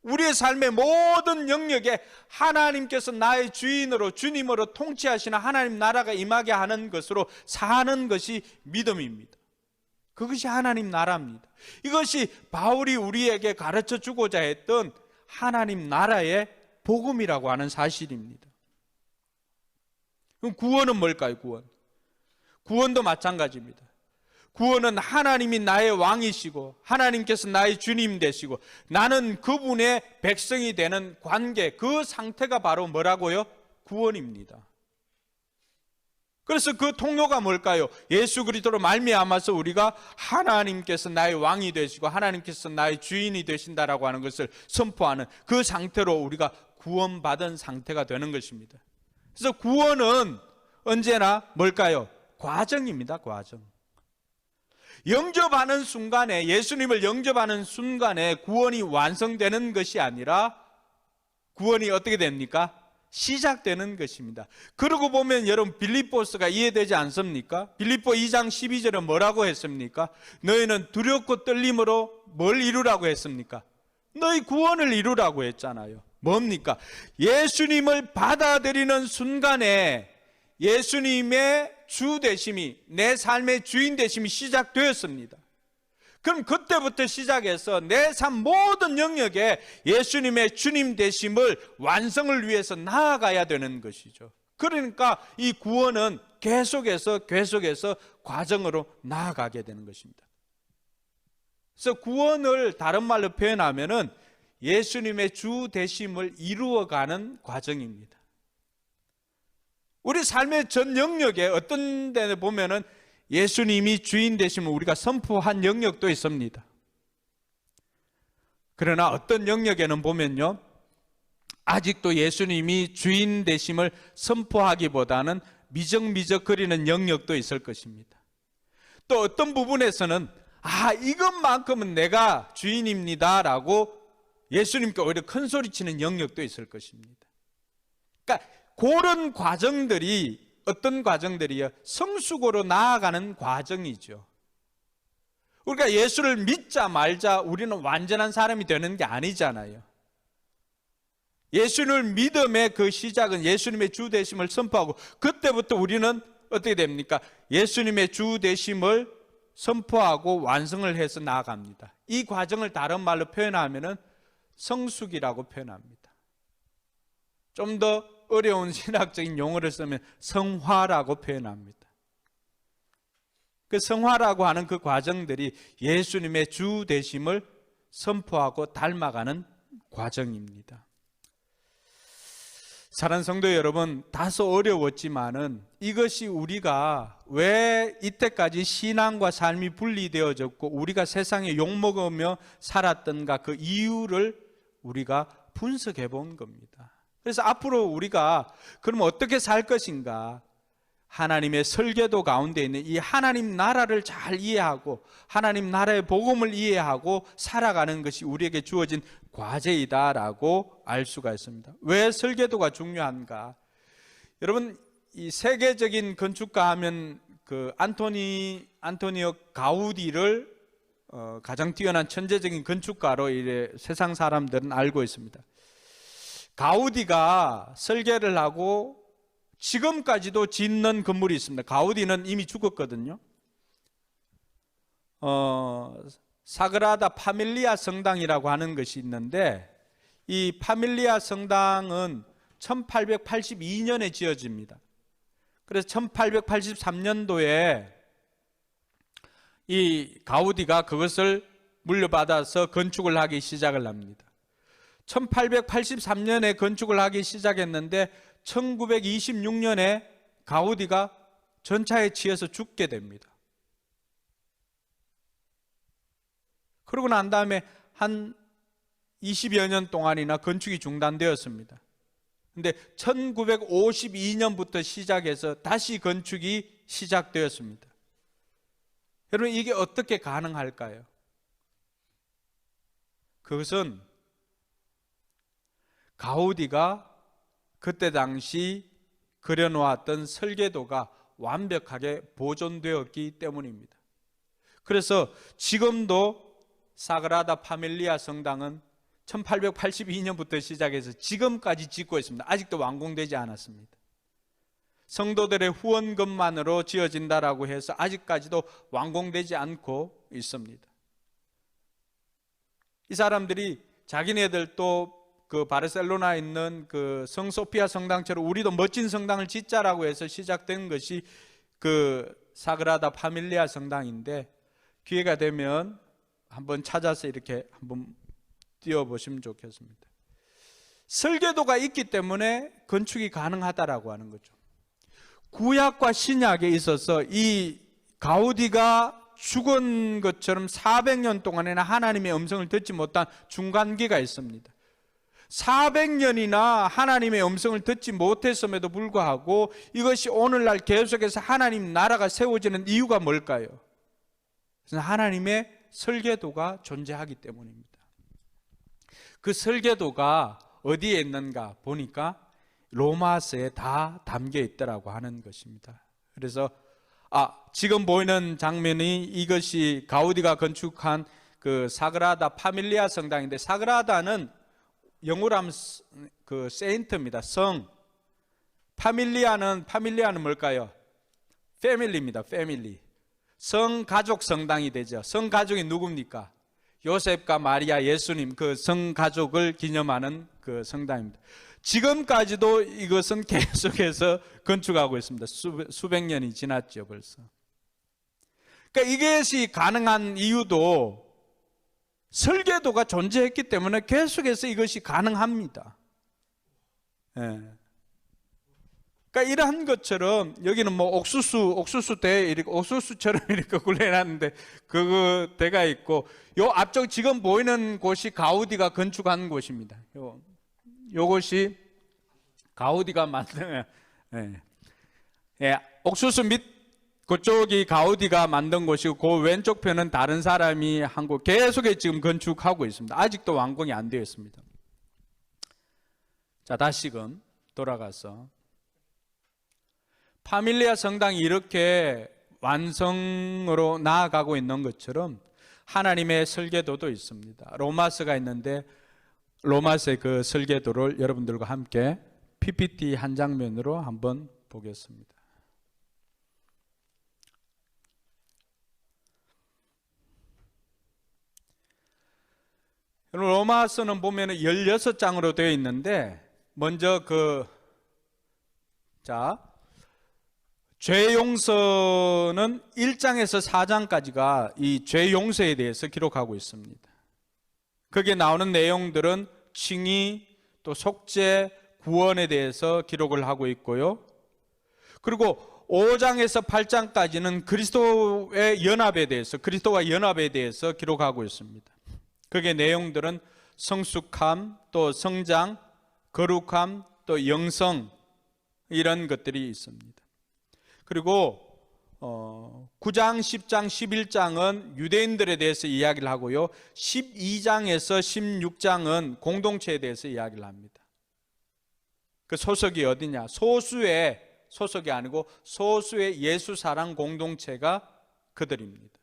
우리의 삶의 모든 영역에 하나님께서 나의 주인으로, 주님으로 통치하시는 하나님 나라가 임하게 하는 것으로 사는 것이 믿음입니다. 그것이 하나님 나라입니다. 이것이 바울이 우리에게 가르쳐 주고자 했던 하나님 나라의 복음이라고 하는 사실입니다. 그럼 구원은 뭘까요? 구원도 마찬가지입니다. 구원은 하나님이 나의 왕이시고 하나님께서 나의 주님 되시고 나는 그분의 백성이 되는 관계, 그 상태가 바로 뭐라고요? 구원입니다. 그래서 그 통로가 뭘까요? 예수 그리스도로 말미암아서 우리가 하나님께서 나의 왕이 되시고 하나님께서 나의 주인이 되신다라고 하는 것을 선포하는 그 상태로 우리가 구원받은 상태가 되는 것입니다. 그래서 구원은 언제나 뭘까요? 과정입니다. 과정. 영접하는 순간에, 예수님을 영접하는 순간에 구원이 완성되는 것이 아니라 구원이 어떻게 됩니까? 시작되는 것입니다. 그러고 보면 여러분 빌립보서가 이해되지 않습니까? 빌립보 2장 12절은 뭐라고 했습니까? 너희는 두렵고 떨림으로 뭘 이루라고 했습니까? 너희 구원을 이루라고 했잖아요. 뭡니까? 예수님을 받아들이는 순간에 예수님의 주 되심이, 내 삶의 주인 되심이 시작되었습니다. 그럼 그때부터 시작해서 내 삶 모든 영역에 예수님의 주님 되심을 완성을 위해서 나아가야 되는 것이죠. 그러니까 이 구원은 계속해서 과정으로 나아가게 되는 것입니다. 그래서 구원을 다른 말로 표현하면은 예수님의 주 되심을 이루어가는 과정입니다. 우리 삶의 전 영역에 어떤 데 보면은 예수님이 주인 되심을 우리가 선포한 영역도 있습니다. 그러나 어떤 영역에는 보면요, 아직도 예수님이 주인 되심을 선포하기보다는 미적미적거리는 영역도 있을 것입니다. 또 어떤 부분에서는 이것만큼은 내가 주인입니다 라고 예수님께 오히려 큰 소리치는 영역도 있을 것입니다. 그러니까 그런 과정들이, 어떤 과정들이요? 성숙으로 나아가는 과정이죠. 우리가 예수를 믿자 말자 우리는 완전한 사람이 되는 게 아니잖아요. 예수를 믿음의 그 시작은 예수님의 주 되심을 선포하고 그때부터 우리는 어떻게 됩니까? 예수님의 주 되심을 선포하고 완성을 해서 나아갑니다. 이 과정을 다른 말로 표현하면은 성숙이라고 표현합니다. 좀 더 어려운 신학적인 용어를 쓰면 성화라고 표현합니다. 그 성화라고 하는 그 과정들이 예수님의 주 되심을 선포하고 닮아가는 과정입니다. 사랑하는 성도 여러분, 다소 어려웠지만은 이것이 우리가 왜 이때까지 신앙과 삶이 분리되어졌고 우리가 세상에 욕먹으며 살았던가 그 이유를 우리가 분석해 본 겁니다. 그래서 앞으로 우리가 그럼 어떻게 살 것인가, 하나님의 설계도 가운데 있는 이 하나님 나라를 잘 이해하고 하나님 나라의 복음을 이해하고 살아가는 것이 우리에게 주어진 과제이다라고 알 수가 있습니다. 왜 설계도가 중요한가? 여러분, 이 세계적인 건축가 하면 그 안토니오 가우디를 가장 뛰어난 천재적인 건축가로 이래 세상 사람들은 알고 있습니다. 가우디가 설계를 하고 지금까지도 짓는 건물이 있습니다. 가우디는 이미 죽었거든요. 사그라다 파밀리아 성당이라고 하는 것이 있는데, 이 파밀리아 성당은 1882년에 지어집니다. 그래서 1883년도에 이 가우디가 그것을 물려받아서 건축을 하기 시작을 합니다. 1883년에 건축을 하기 시작했는데 1926년에 가우디가 전차에 치여서 죽게 됩니다. 그러고 난 다음에 한 20여 년 동안이나 건축이 중단되었습니다. 근데 1952년부터 시작해서 다시 건축이 시작되었습니다. 여러분, 이게 어떻게 가능할까요? 그것은 가우디가 그때 당시 그려놓았던 설계도가 완벽하게 보존되었기 때문입니다. 그래서 지금도 사그라다 파밀리아 성당은 1882년부터 시작해서 지금까지 짓고 있습니다. 아직도 완공되지 않았습니다. 성도들의 후원금만으로 지어진다라고 해서 아직까지도 완공되지 않고 있습니다. 이 사람들이 자기네들도 그 바르셀로나에 있는 그 성소피아 성당처럼 우리도 멋진 성당을 짓자라고 해서 시작된 것이 그 사그라다 파밀리아 성당인데, 기회가 되면 한번 찾아서 이렇게 한번 띄워보시면 좋겠습니다. 설계도가 있기 때문에 건축이 가능하다라고 하는 거죠. 구약과 신약에 있어서 이 가우디가 죽은 것처럼 400년 동안이나 하나님의 음성을 듣지 못한 중간기가 있습니다. 400년이나 하나님의 음성을 듣지 못했음에도 불구하고 이것이 오늘날 계속해서 하나님 나라가 세워지는 이유가 뭘까요? 하나님의 설계도가 존재하기 때문입니다. 그 설계도가 어디에 있는가 보니까 로마서에 다 담겨 있더라고 하는 것입니다. 그래서 지금 보이는 장면이 이것이 가우디가 건축한 그 사그라다 파밀리아 성당인데, 사그라다는 영어로 하면 그 세인트입니다. 성. 파밀리아는 뭘까요? 패밀리입니다. 패밀리. 성가족 성당이 되죠. 성가족이 누굽니까? 요셉과 마리아, 예수님, 그 성가족을 기념하는 그 성당입니다. 지금까지도 이것은 계속해서 건축하고 있습니다. 수백 년이 지났죠, 벌써. 그러니까 이것이 가능한 이유도 설계도가 존재했기 때문에 계속해서 이것이 가능합니다. 예. 그러니까 이러한 것처럼 여기는 뭐 옥수수 대 이렇게 옥수수처럼 이렇게 굴려놨는데 그 대가 있고, 요 앞쪽 지금 보이는 곳이 가우디가 건축한 곳입니다. 요것이 가우디가 만든 옥수수 밑 그쪽이 가우디가 만든 곳이고, 그 왼쪽 편은 다른 사람이 한 곳 계속해서 지금 건축하고 있습니다. 아직도 완공이 안 되어 있습니다. 자, 다시금 돌아가서 파밀리아 성당이 이렇게 완성으로 나아가고 있는 것처럼 하나님의 설계도도 있습니다. 로마서가 있는데 로마서의 그 설계도를 여러분들과 함께 PPT 한 장면으로 한번 보겠습니다. 로마서는 보면 16장으로 되어 있는데, 먼저 죄 용서는 1장에서 4장까지가 이 죄 용서에 대해서 기록하고 있습니다. 거기에 나오는 내용들은 칭의, 또 속죄, 구원에 대해서 기록을 하고 있고요. 그리고 5장에서 8장까지는 그리스도의 연합에 대해서, 그리스도와 연합에 대해서 기록하고 있습니다. 그게 내용들은 성숙함, 또 성장, 거룩함, 또 영성, 이런 것들이 있습니다. 그리고 9장, 10장, 11장은 유대인들에 대해서 이야기를 하고요. 12장에서 16장은 공동체에 대해서 이야기를 합니다. 그 소속이 어디냐? 소수의 소속이 아니고 소수의 예수 사랑 공동체가 그들입니다.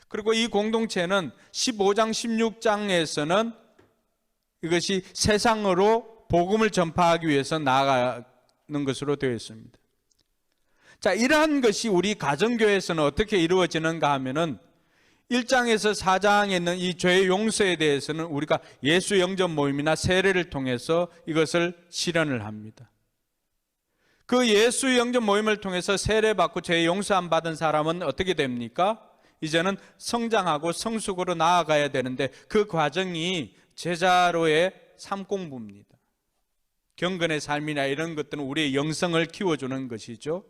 그리고 이 공동체는 15장, 16장에서는 이것이 세상으로 복음을 전파하기 위해서 나아가는 것으로 되어 있습니다. 자, 이러한 것이 우리 가정교회에서는 어떻게 이루어지는가 하면은 1장에서 4장에 있는 이 죄 용서에 대해서는 우리가 예수 영접 모임이나 세례를 통해서 이것을 실현을 합니다. 그 예수 영접 모임을 통해서 세례받고 죄 용서함 받은 사람은 어떻게 됩니까? 이제는 성장하고 성숙으로 나아가야 되는데 그 과정이 제자로의 삶 공부입니다. 경건의 삶이나 이런 것들은 우리의 영성을 키워주는 것이죠.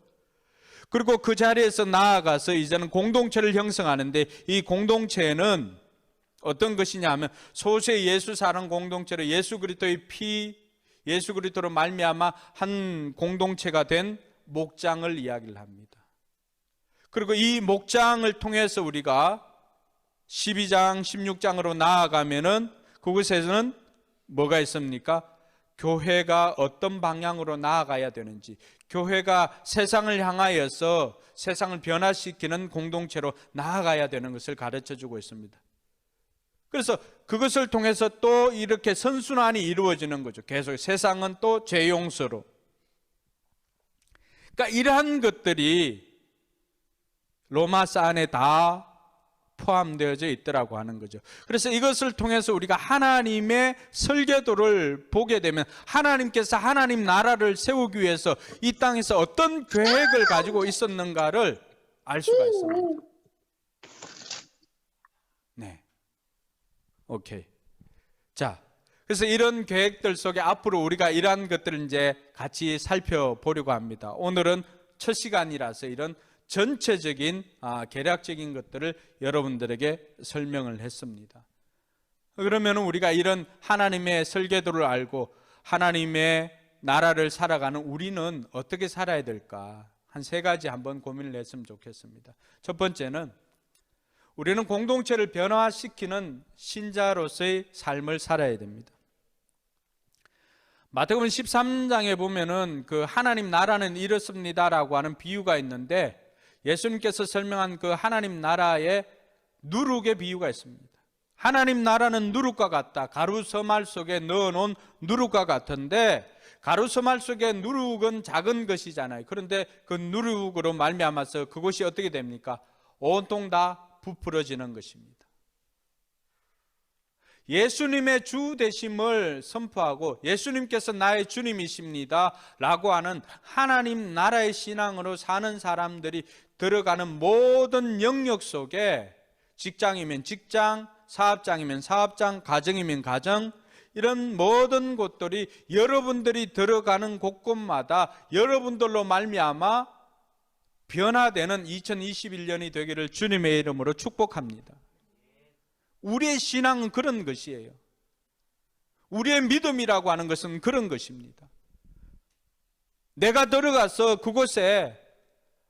그리고 그 자리에서 나아가서 이제는 공동체를 형성하는데 이 공동체는 어떤 것이냐 하면 소수의 예수 사랑 공동체로 예수 그리스도의 피, 예수 그리스도로 말미암아 한 공동체가 된 목장을 이야기를 합니다. 그리고 이 목장을 통해서 우리가 12장, 16장으로 나아가면은 그곳에서는 뭐가 있습니까? 교회가 어떤 방향으로 나아가야 되는지, 교회가 세상을 향하여서 세상을 변화시키는 공동체로 나아가야 되는 것을 가르쳐주고 있습니다. 그래서 그것을 통해서 또 이렇게 선순환이 이루어지는 거죠. 계속 세상은 또 죄 용서로. 그러니까 이러한 것들이 로마서 안에 다 포함되어져 있더라고 하는 거죠. 그래서 이것을 통해서 우리가 하나님의 설계도를 보게 되면 하나님께서 하나님 나라를 세우기 위해서 이 땅에서 어떤 계획을 가지고 있었는가를 알 수가 있습니다. 네. 오케이. 자, 그래서 이런 계획들 속에 앞으로 우리가 이러한 것들을 이제 같이 살펴보려고 합니다. 오늘은 첫 시간이라서 이런 전체적인 개략적인 것들을 여러분들에게 설명을 했습니다. 그러면 우리가 이런 하나님의 설계도를 알고 하나님의 나라를 살아가는 우리는 어떻게 살아야 될까? 한 세 가지 한번 고민을 했으면 좋겠습니다. 첫 번째는 우리는 공동체를 변화시키는 신자로서의 삶을 살아야 됩니다. 마태복음 13장에 보면은 그 하나님 나라는 이렇습니다라고 하는 비유가 있는데 예수님께서 설명한 그 하나님 나라의 누룩의 비유가 있습니다. 하나님 나라는 누룩과 같다. 가루서말 속에 넣어놓은 누룩과 같은데 가루서말 속에 누룩은 작은 것이잖아요. 그런데 그 누룩으로 말미암아서 그것이 어떻게 됩니까? 온통 다 부풀어지는 것입니다. 예수님의 주 되심을 선포하고 예수님께서 나의 주님이십니다 라고 하는 하나님 나라의 신앙으로 사는 사람들이 들어가는 모든 영역 속에 직장이면 직장, 사업장이면 사업장, 가정이면 가정, 이런 모든 곳들이 여러분들이 들어가는 곳곳마다 여러분들로 말미암아 변화되는 2021년이 되기를 주님의 이름으로 축복합니다. 우리의 신앙은 그런 것이에요. 우리의 믿음이라고 하는 것은 그런 것입니다. 내가 들어가서 그곳에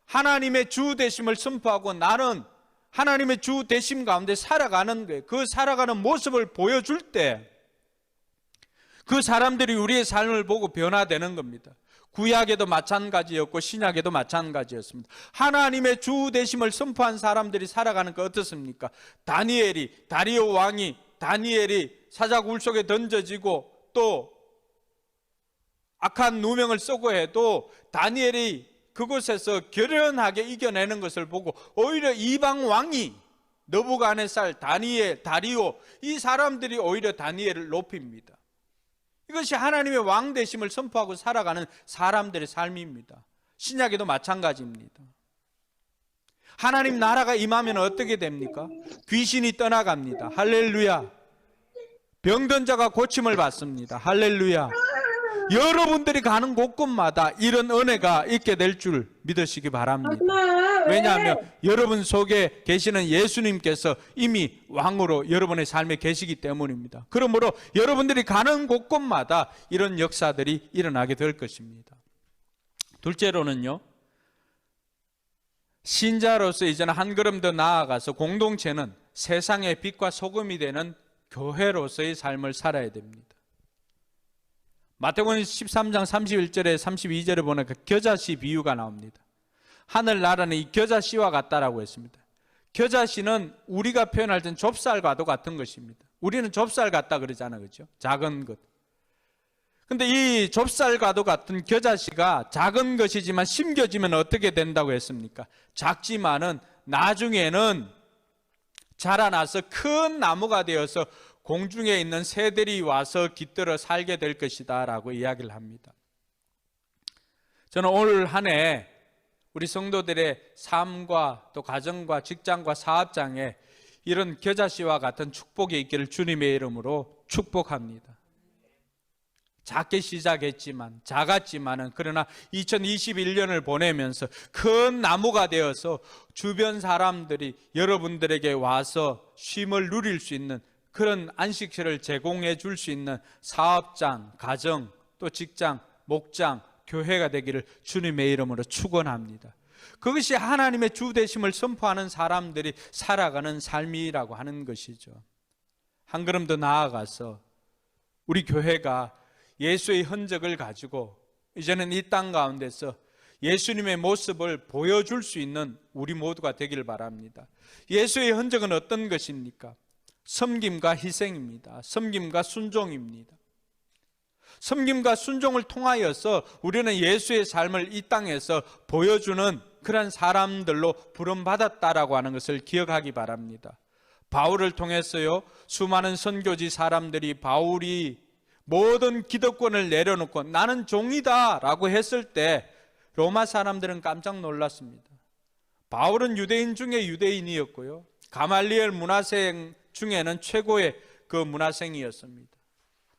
하나님의 주 되심을 선포하고 나는 하나님의 주 되심 가운데 살아가는 거예요. 그 살아가는 모습을 보여줄 때 그 사람들이 우리의 삶을 보고 변화되는 겁니다. 구약에도 마찬가지였고 신약에도 마찬가지였습니다. 하나님의 주 되심을 선포한 사람들이 살아가는 거 어떻습니까? 다니엘이, 다리오 왕이 다니엘이 사자굴 속에 던져지고 또 악한 누명을 쓰고 해도 다니엘이 그곳에서 결연하게 이겨내는 것을 보고 오히려 이방 왕이 느부갓네살, 다니엘, 다리오 이 사람들이 오히려 다니엘을 높입니다. 이것이 하나님의 왕 되심을 선포하고 살아가는 사람들의 삶입니다. 신약에도 마찬가지입니다. 하나님 나라가 임하면 어떻게 됩니까? 귀신이 떠나갑니다. 할렐루야. 병든 자가 고침을 받습니다. 할렐루야. 여러분들이 가는 곳곳마다 이런 은혜가 있게 될 줄 믿으시기 바랍니다. 왜냐하면 여러분 속에 계시는 예수님께서 이미 왕으로 여러분의 삶에 계시기 때문입니다. 그러므로 여러분들이 가는 곳곳마다 이런 역사들이 일어나게 될 것입니다. 둘째로는요, 신자로서 이제는 한 걸음 더 나아가서 공동체는 세상의 빛과 소금이 되는 교회로서의 삶을 살아야 됩니다. 마태복음 13장 31절에 32절에 보니까 겨자씨 비유가 나옵니다. 하늘나라는 이 겨자씨와 같다라고 했습니다. 겨자씨는 우리가 표현할 땐 좁쌀과도 같은 것입니다. 우리는 좁쌀 같다 그러잖아요, 그렇죠? 작은 것. 근데 이 좁쌀과도 같은 겨자씨가 작은 것이지만 심겨지면 어떻게 된다고 했습니까? 작지만은 나중에는 자라나서 큰 나무가 되어서 공중에 있는 새들이 와서 깃들어 살게 될 것이다 라고 이야기를 합니다. 저는 올 한 해 우리 성도들의 삶과 또 가정과 직장과 사업장에 이런 겨자씨와 같은 축복이 있기를 주님의 이름으로 축복합니다. 작게 시작했지만, 작았지만은, 그러나 2021년을 보내면서 큰 나무가 되어서 주변 사람들이 여러분들에게 와서 쉼을 누릴 수 있는 그런 안식처를 제공해 줄 수 있는 사업장, 가정, 또 직장, 목장, 교회가 되기를 주님의 이름으로 축원합니다. 그것이 하나님의 주 되심을 선포하는 사람들이 살아가는 삶이라고 하는 것이죠. 한 걸음 더 나아가서 우리 교회가 예수의 흔적을 가지고 이제는 이 땅 가운데서 예수님의 모습을 보여줄 수 있는 우리 모두가 되기를 바랍니다. 예수의 흔적은 어떤 것입니까? 섬김과 희생입니다. 섬김과 순종입니다. 섬김과 순종을 통하여서 우리는 예수의 삶을 이 땅에서 보여주는 그런 사람들로 부름받았다라고 하는 것을 기억하기 바랍니다. 바울을 통해서요, 수많은 선교지 사람들이 바울이 모든 기득권을 내려놓고 나는 종이다 라고 했을 때 로마 사람들은 깜짝 놀랐습니다. 바울은 유대인 중에 유대인이었고요, 가말리엘 문화생 중에는 최고의 그 문화생이었습니다.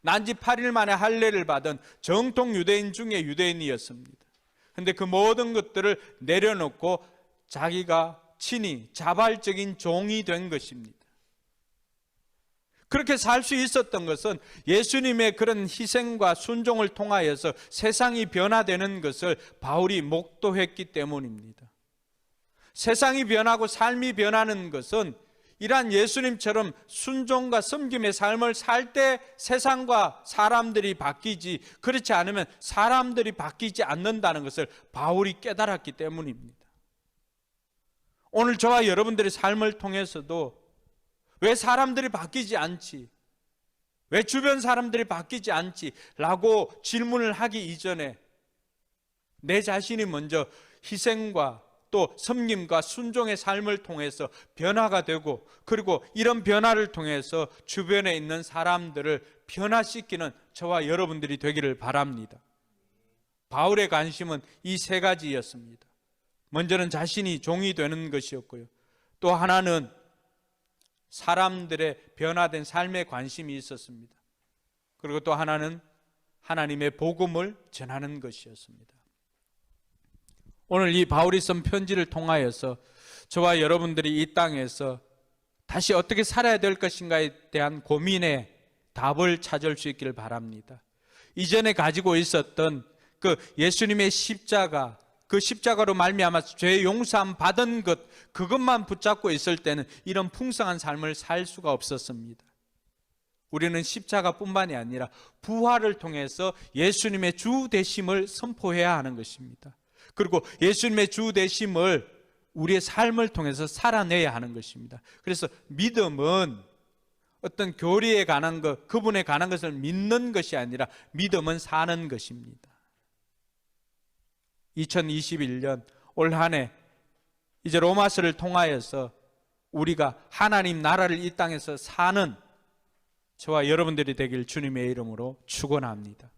난지 8일 만에 할례를 받은 정통 유대인 중에 유대인이었습니다. 그런데 그 모든 것들을 내려놓고 자기가 친히 자발적인 종이 된 것입니다. 그렇게 살 수 있었던 것은 예수님의 그런 희생과 순종을 통하여서 세상이 변화되는 것을 바울이 목도했기 때문입니다. 세상이 변하고 삶이 변하는 것은 이러한 예수님처럼 순종과 섬김의 삶을 살 때 세상과 사람들이 바뀌지, 그렇지 않으면 사람들이 바뀌지 않는다는 것을 바울이 깨달았기 때문입니다. 오늘 저와 여러분들의 삶을 통해서도 왜 사람들이 바뀌지 않지? 왜 주변 사람들이 바뀌지 않지? 라고 질문을 하기 이전에 내 자신이 먼저 희생과 또 섬김과 순종의 삶을 통해서 변화가 되고, 그리고 이런 변화를 통해서 주변에 있는 사람들을 변화시키는 저와 여러분들이 되기를 바랍니다. 바울의 관심은 이 세 가지였습니다. 먼저는 자신이 종이 되는 것이었고요, 또 하나는 사람들의 변화된 삶에 관심이 있었습니다. 그리고 또 하나는 하나님의 복음을 전하는 것이었습니다. 오늘 이 바울이 쓴 편지를 통하여서 저와 여러분들이 이 땅에서 다시 어떻게 살아야 될 것인가에 대한 고민에 답을 찾을 수 있기를 바랍니다. 이전에 가지고 있었던 그 예수님의 십자가, 그 십자가로 말미암아 죄 용서함 받은 것, 그것만 붙잡고 있을 때는 이런 풍성한 삶을 살 수가 없었습니다. 우리는 십자가뿐만이 아니라 부활을 통해서 예수님의 주 되심을 선포해야 하는 것입니다. 그리고 예수님의 주 되심을 우리의 삶을 통해서 살아내야 하는 것입니다. 그래서 믿음은 어떤 교리에 관한 것, 그분에 관한 것을 믿는 것이 아니라 믿음은 사는 것입니다. 2021년 올 한 해 이제 로마서를 통하여서 우리가 하나님 나라를 이 땅에서 사는 저와 여러분들이 되길 주님의 이름으로 축원합니다.